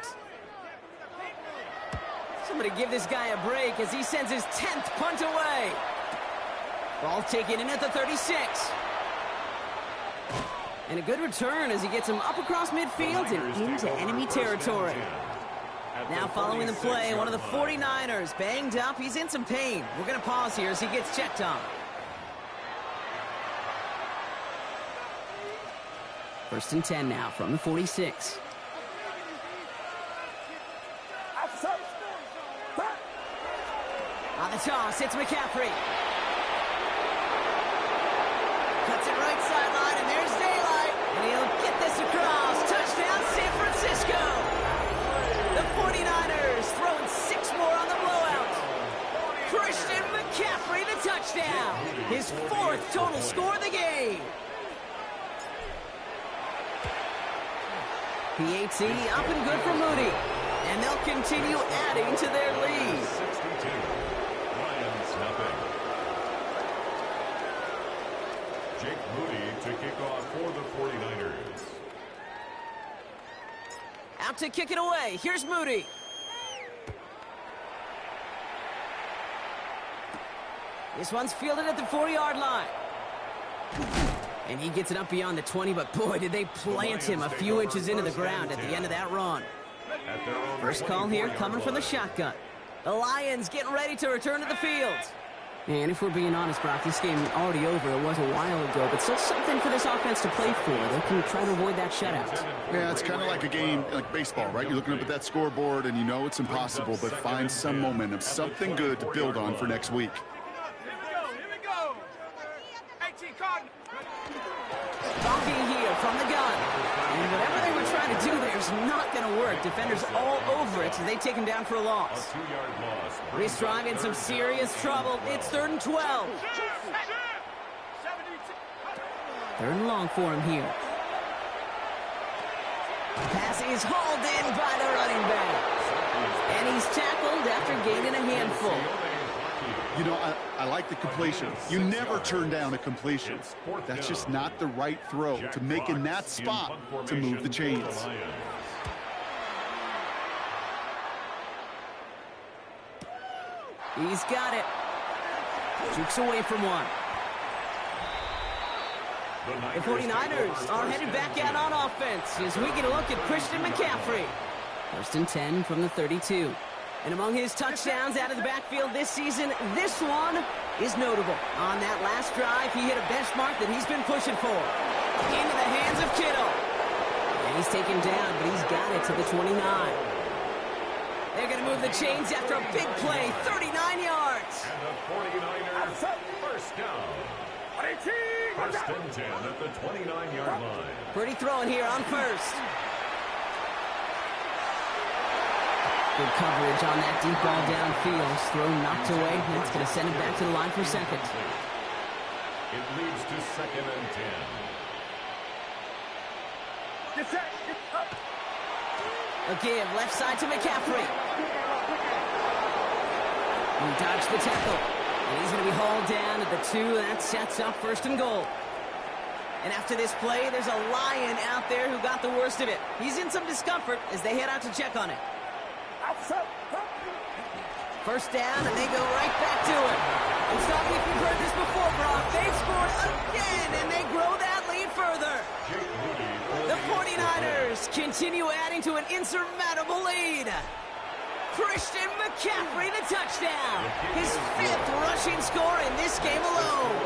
Somebody give this guy a break as he sends his 10th punt away. Ball taken in at the 36. And a good return as he gets him up across midfield and into enemy territory. Now following the play, one of the 49ers banged up. He's in some pain. We're going to pause here as he gets checked on. 1st and 10 now from the 46. On the toss, it's McCaffrey. Cuts it right sideline, and there's daylight. And he'll get this across. Touchdown, San Francisco. The 49ers throwing 6 more on the blowout. Christian McCaffrey, the touchdown. His 4th total score of the game. PAT up and good for Moody. And they'll continue adding to their lead. 62. Lions nothing. Jake Moody to kick off for the 49ers. Out to kick it away. Here's Moody. This one's fielded at the 4-yard line. And he gets it up beyond the 20, but boy, did they plant him a few inches into the ground at the end of that run. First call here coming from the shotgun. The Lions getting ready to return to the field. And if we're being honest, Brock, this game already over. It was a while ago, but still something for this offense to play for. They can try to avoid that shutout. Yeah, it's kind of like a game, like baseball, right? You're looking up at that scoreboard, and you know it's impossible, but find some momentum, something good to build on for next week. Talking here from the gun. And whatever they were trying to do there is not going to work. Defenders all over it, so they take him down for a loss. A 2-yard loss. He's Strong in some serious trouble. It's 3rd and 12. 3rd and long for him here. Pass is hauled in by the running back. And he's tackled after gaining a handful. You know, I like the completion. You never turn down a completion. That's just not the right throw to make in that spot to move the chains. He's got it. Jukes away from one. The 49ers are headed back out on offense as we get a look at Christian McCaffrey. First and 10 from the 32. And among his touchdowns out of the backfield this season, this one is notable. On that last drive, he hit a benchmark that he's been pushing for. Into the hands of Kittle. And he's taken down, but he's got it to the 29. They're going to move the chains after a big play, 39 yards. And the 49ers first down. First and 10 at the 29-yard line. Pretty throwing here on first. Good coverage on that deep ball downfield. Throw knocked away. That's going to send him back to the line for second. It leads to second and 10. A give left side to McCaffrey. He dodged the tackle. And he's going to be hauled down at the 2. That sets up first and goal. And after this play, there's a Lion out there who got the worst of it. He's in some discomfort as they head out to check on it. First down, and they go right back to it. And stop me if you've heard this before, Brock. They've scored again, and they grow that lead further. The 49ers continue adding to an insurmountable lead. Christian McCaffrey, the touchdown. His 5th rushing score in this game alone.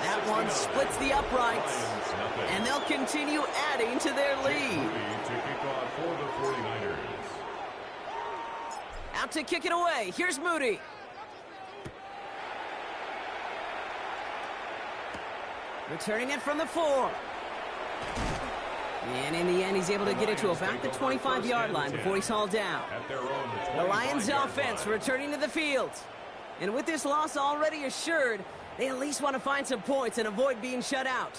That one splits the uprights, and they'll continue adding to their lead. Out to kick it away. Here's Moody. Returning it from the 4. And in the end, he's able to get it to about the 25-yard line before he's hauled down. The Lions offense returning to the field. And with this loss already assured, they at least want to find some points and avoid being shut out.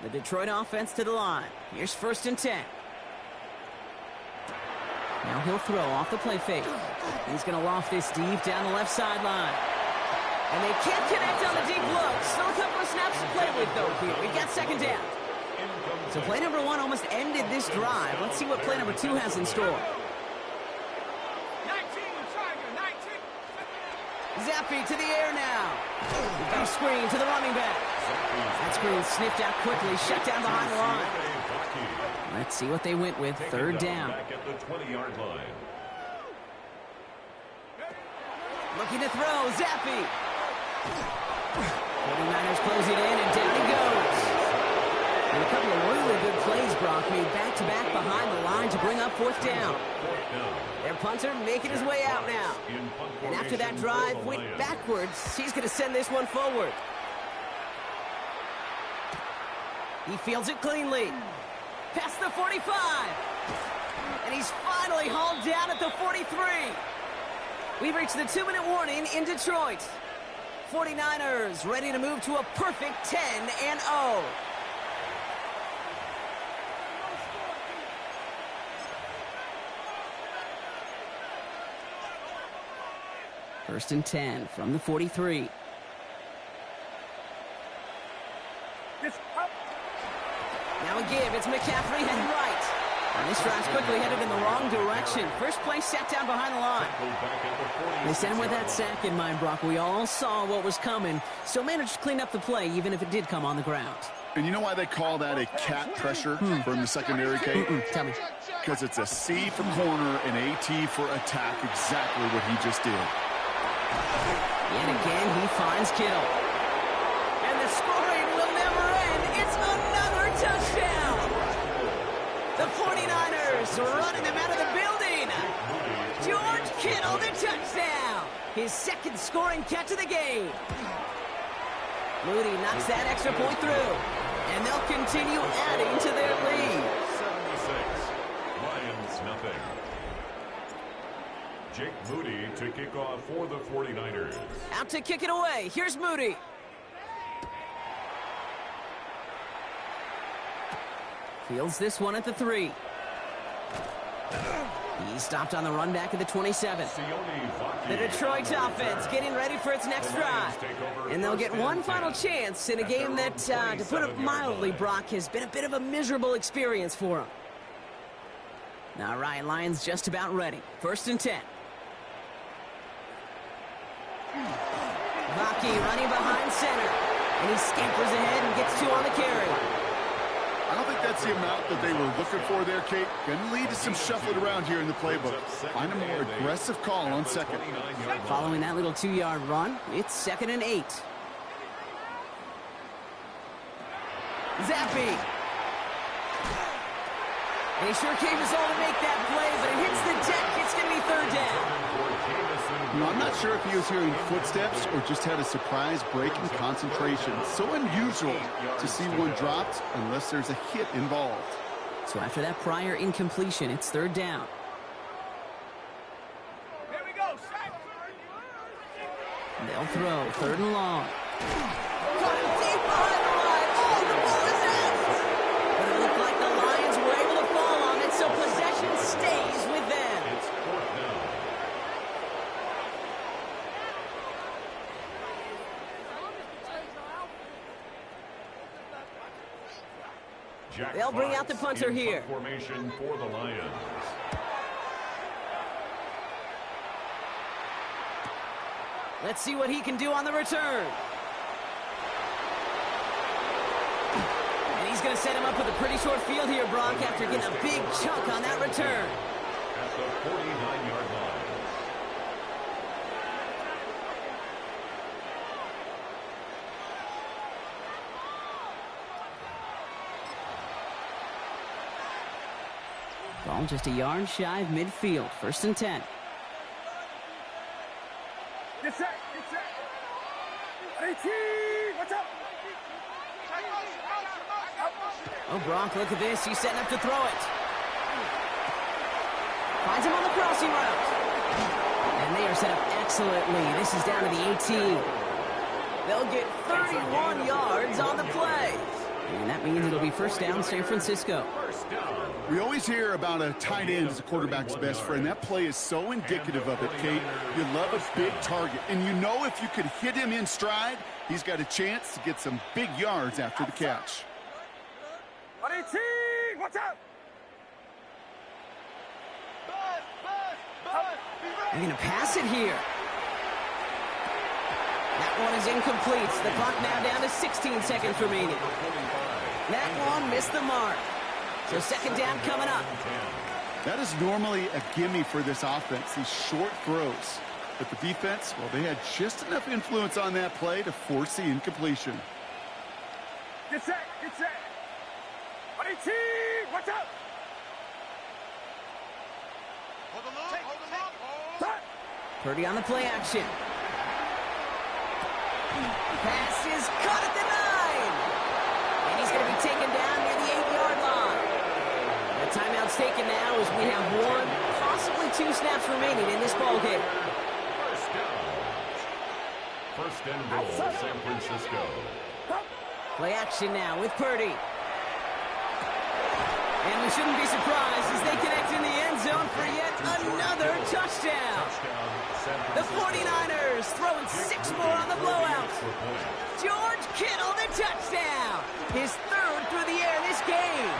The Detroit offense to the line. Here's first and 10. Now he'll throw off the play fake. He's going to loft this deep down the left sideline. And they can't connect on the deep look. Still a couple of snaps to play with, though, here. We've got second down. So play number 1 almost ended this drive. Let's see what play number 2 has in store. 19. Zappy to the air now. Big screen to the running back. That screen sniffed out quickly, shut down behind the line. Let's see what they went with. Third down. Back at the 20-yard line. Looking to throw, Zappy. 49ers close it in, and down he goes. And a couple of really good plays, Brock, made back-to-back behind the line to bring up fourth down. Their punter making his way out now. And after that drive went backwards, he's going to send this one forward. He fields it cleanly. Past the 45. And he's finally hauled down at the 43. We've reached the 2-minute warning in Detroit. 49ers ready to move to a perfect 10-0. First and 10 from the 43. Now a give. It's McCaffrey heading right. And this drive's quickly headed in the wrong direction. First play sat down behind the line. They sent him with that sack in mind, Brock. We all saw what was coming. Still managed to clean up the play, even if it did come on the ground. And you know why they call that a cat pressure from the secondary, Kate? Tell me. Because it's a C for corner and a T for attack, exactly what he just did. And again, he finds Kittle. And the scoring will never end. It's another touchdown. The 49ers running them out of the building. George Kittle, the touchdown. His second scoring catch of the game. Moody knocks that extra point through. And they'll continue adding to their lead. 76. Lions nothing. Jake Moody to kick off for the 49ers. Out to kick it away. Here's Moody. Fields this one at the 3. He stopped on the run back at the 27. The Detroit offense getting ready for its next drive. And they'll get one final chance in a game that, to put it mildly, Brock, has been a bit of a miserable experience for them. All right, Lions just about ready. First and 10. Vaki running behind center. And he scampers ahead and gets 2 on the carry. I don't think that's the amount that they were looking for there, Kate. Going to lead to some shuffling around here in the playbook. Find a more aggressive call on second. Following that little 2-yard run, it's 2nd and 8. Zappi. And he sure came his all to make that play, but it hits the deck. It's going to be 3rd down. You know, I'm not sure if he was hearing footsteps or just had a surprise break in concentration. So unusual to see one dropped unless there's a hit involved. So after that prior incompletion, it's 3rd down. Here we go. They'll throw 3rd and long. Caught him deep behind the line. Oh, the ball is out. But it looked like the Lions were able to fall on it, so possession stays with them. It's 4th down. Jack They'll bring Fox out the punter in here. punt formation for the Lions. Let's see what he can do on the return. And he's going to set him up with a pretty short field here, Brock, after getting a big chunk on that return. At the 49-yard line. Ball just a yard shy of midfield. 1st and 10. Get set. Get set. 18. What's up? Oh, Brock, look at this. He's setting up to throw it. Finds him on the crossing route. And they are set up excellently. This is down to the 18. They'll get 31 yards on the play. And that means it'll be 1st down, San Francisco. We always hear about a tight end as a quarterback's best friend. That play is so indicative of it, Kate. You love a big target, and you know if you could hit him in stride, he's got a chance to get some big yards after the catch. 18. What's up? They're going to pass it here. That one is incomplete. The clock now down to 16 seconds remaining. That one missed the mark. So 2nd down coming up. That is normally a gimme for this offense, these short throws. But the defense, well, they had just enough influence on that play to force the incompletion. Get set. Get set. 18. What's up? Hold the look. Purdy on the play action. Pass is caught at the 9. And he's going to be taken down near the 8-yard line. The timeout's taken now as we have 1, possibly 2 snaps remaining in this ballgame. 1st down. 1st and goal, San Francisco. Play action now with Purdy. And we shouldn't be surprised as they connect in the end zone for yet another touchdown. The 49ers throwing 6 more on the blowout. George Kittle, the touchdown. His 3rd through the air this game.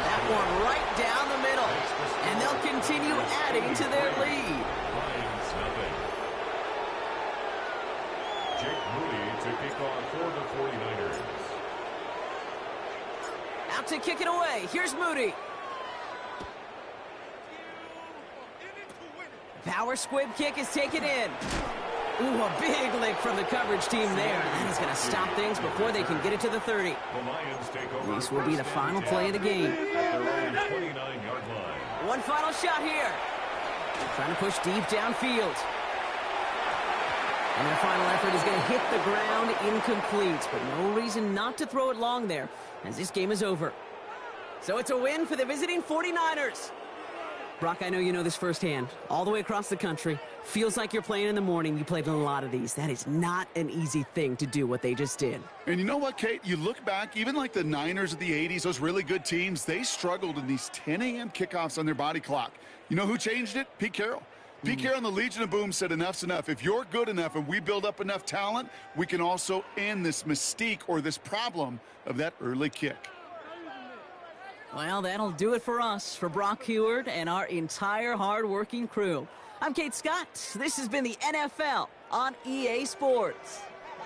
That one right down the middle. And they'll continue adding to their lead. Jake Moody to kick off for the 49ers. Out to kick it away. Here's Moody. Power squib kick is taken in. Ooh, a big lick from the coverage team there. And that is going to stop things before they can get it to the 30. The Lions take over. This will be the final play of the game. At their own 29-yard line. One final shot here. Trying to push deep downfield. And their final effort is going to hit the ground incomplete. But no reason not to throw it long there as this game is over. So it's a win for the visiting 49ers. Brock, I know you know this firsthand. All the way across the country. Feels like you're playing in the morning. You played in a lot of these. That is not an easy thing to do what they just did. And you know what, Kate? You look back, even like the Niners of the 80s, those really good teams, they struggled in these 10 a.m. kickoffs on their body clock. You know who changed it? Pete Carroll. Pete Carroll and the Legion of Boom said enough's enough. If you're good enough and we build up enough talent, we can also end this mystique or this problem of that early kick. Well, that'll do it for us, for Brock Heward and our entire hard-working crew. I'm Kate Scott. This has been the NFL on EA Sports.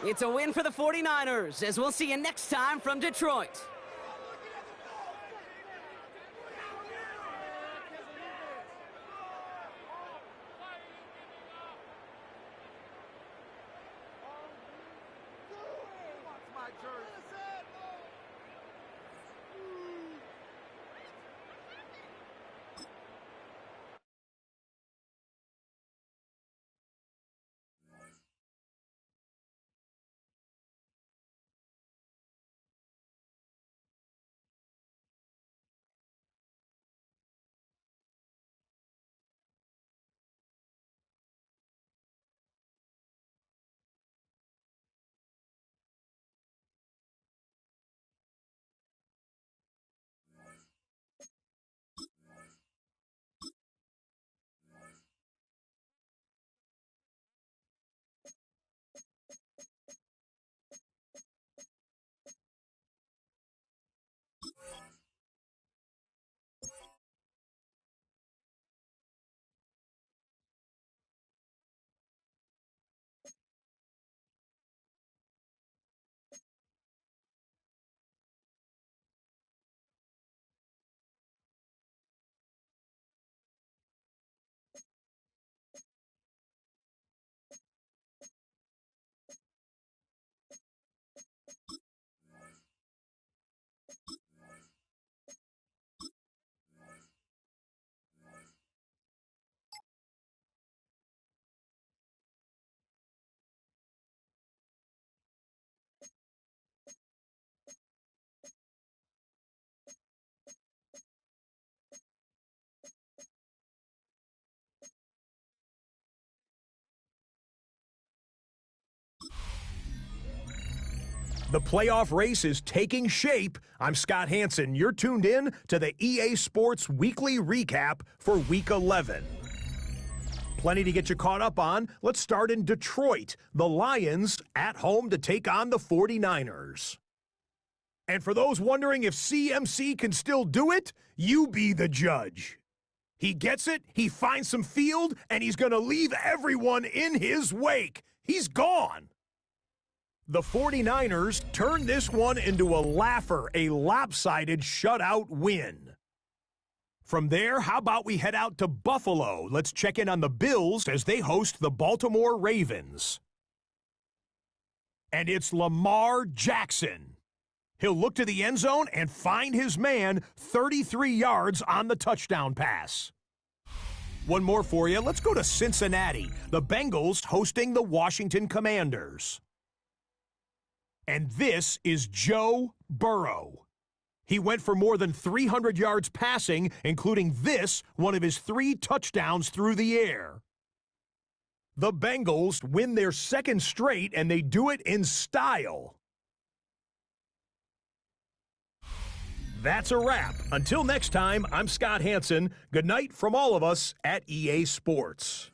It's a win for the 49ers, as we'll see you next time from Detroit. The playoff race is taking shape. I'm Scott Hansen. You're tuned in to the EA Sports Weekly Recap for Week 11. Plenty to get you caught up on. Let's start in Detroit. The Lions at home to take on the 49ers. And for those wondering if CMC can still do it, you be the judge. He gets it, he finds some field, and he's going to leave everyone in his wake. He's gone. The 49ers turned this one into a laugher, a lopsided shutout win. From there, how about we head out to Buffalo? Let's check in on the Bills as they host the Baltimore Ravens. And it's Lamar Jackson. He'll look to the end zone and find his man 33 yards on the touchdown pass. One more for you. Let's go to Cincinnati. The Bengals hosting the Washington Commanders. And this is Joe Burrow. He went for more than 300 yards passing, including this, one of his 3 touchdowns through the air. The Bengals win their second straight, and they do it in style. That's a wrap. Until next time, I'm Scott Hansen. Good night from all of us at EA Sports.